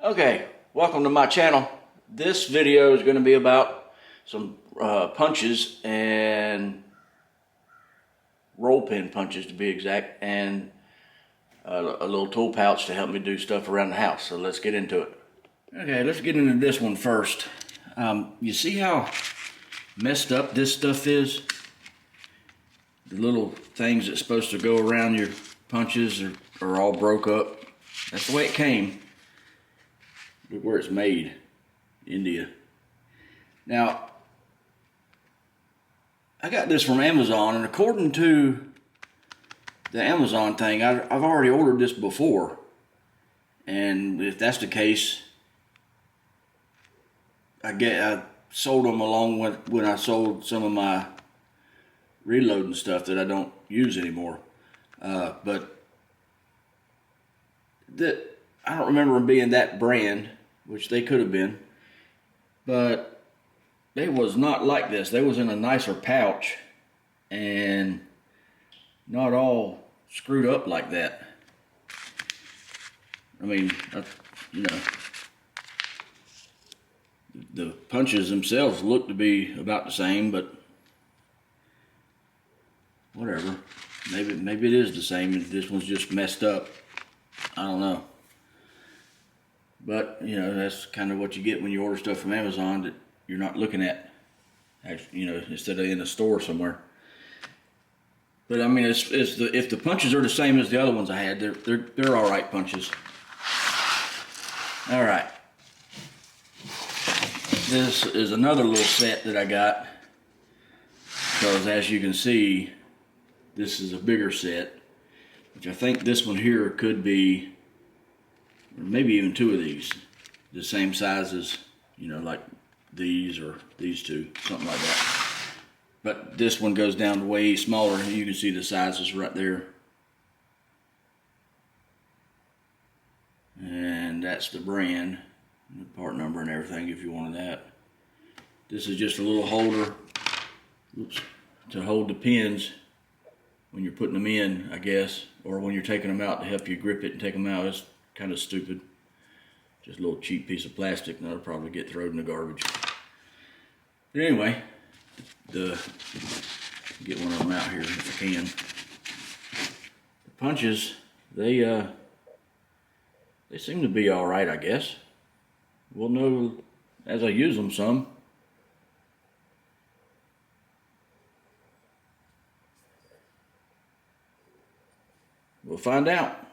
Okay, welcome to my channel. This video is going to be about some punches and roll pin punches to be exact, and a little tool pouch to help me do stuff around the house. So let's get into it. Okay, let's get into this one first. You see how messed up this stuff is? The little things that's supposed to go around your punches are all broke up. That's the way it came. Look where it's made, India. Now, I got this from Amazon, and according to the Amazon thing, I've already ordered this before. And if that's the case, I sold them along with when I sold some of my reloading stuff that I don't use anymore. But I don't remember them being that brand, which they could have been, but they was not like this. They was in a nicer pouch and not all screwed up like that. I mean, you know, the punches themselves look to be about the same, but whatever. Maybe it is the same and this one's just messed up. I don't know. But, you know, that's kind of what you get when you order stuff from Amazon that you're not looking at, you know, instead of in a store somewhere. But I mean, if the punches are the same as the other ones I had, they're all right punches. All right. This is another little set that I got, because as you can see, this is a bigger set, which I think this one here could be, or maybe even two of these, the same size as, you know, like these or these two, something like that. But this one goes down to way smaller. You can see the sizes right there. And that's the brand, the part number and everything if you wanted that. This is just a little holder, to hold the pins when you're putting them in, I guess, or when you're taking them out to help you grip it and take them out. It's kind of stupid. Just a little cheap piece of plastic that'll probably get thrown in the garbage. But anyway, get one of them out here if I can. The punches, they seem to be all right, I guess. We'll know as I use them some. We'll find out.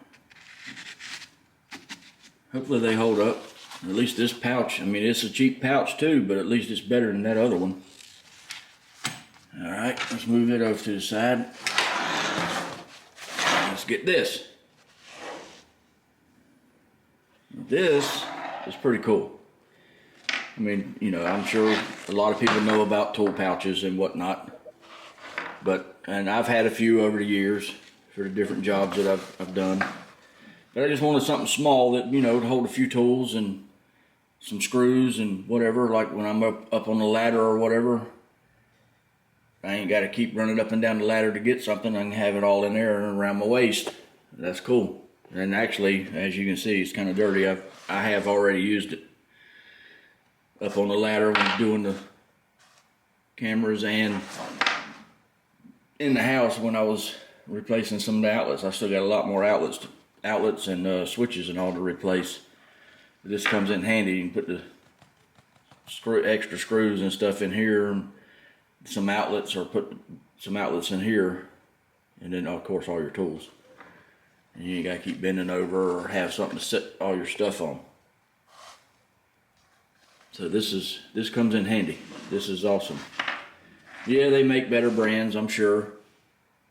Hopefully they hold up. At least this pouch, I mean, it's a cheap pouch too, but at least it's better than that other one. All right, let's move it over to the side. Let's get this. This is pretty cool. I mean, you know, I'm sure a lot of people know about tool pouches and whatnot, and I've had a few over the years for the different jobs that I've done. But I just wanted something small that, you know, to hold a few tools and some screws and whatever, like when I'm up on the ladder or whatever. I ain't got to keep running up and down the ladder to get something. I can have it all in there and around my waist. That's cool. And actually, as you can see, it's kind of dirty. I have already used it up on the ladder when doing the cameras, and in the house when I was replacing some of the outlets. I still got a lot more outlets and switches and all to replace. This comes in handy. You can put the extra screws and stuff in here, and some outlets, or put some outlets in here, and then of course all your tools. And you ain't got to keep bending over or have something to set all your stuff on. So this comes in handy. This is awesome. Yeah, they make better brands, I'm sure,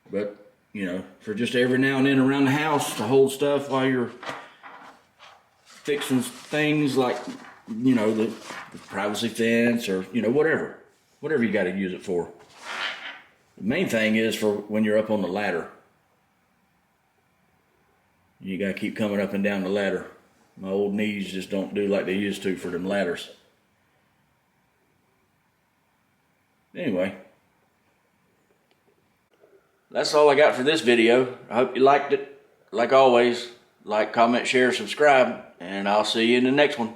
but you know, for just every now and then around the house to hold stuff while you're fixing things like, you know, the privacy fence, or, you know, whatever you got to use it for. The main thing is for when you're up on the ladder. You got to keep coming up and down the ladder. My old knees just don't do like they used to for them ladders. Anyway, that's all I got for this video. I hope you liked it. Like always, like, comment, share, subscribe, and I'll see you in the next one.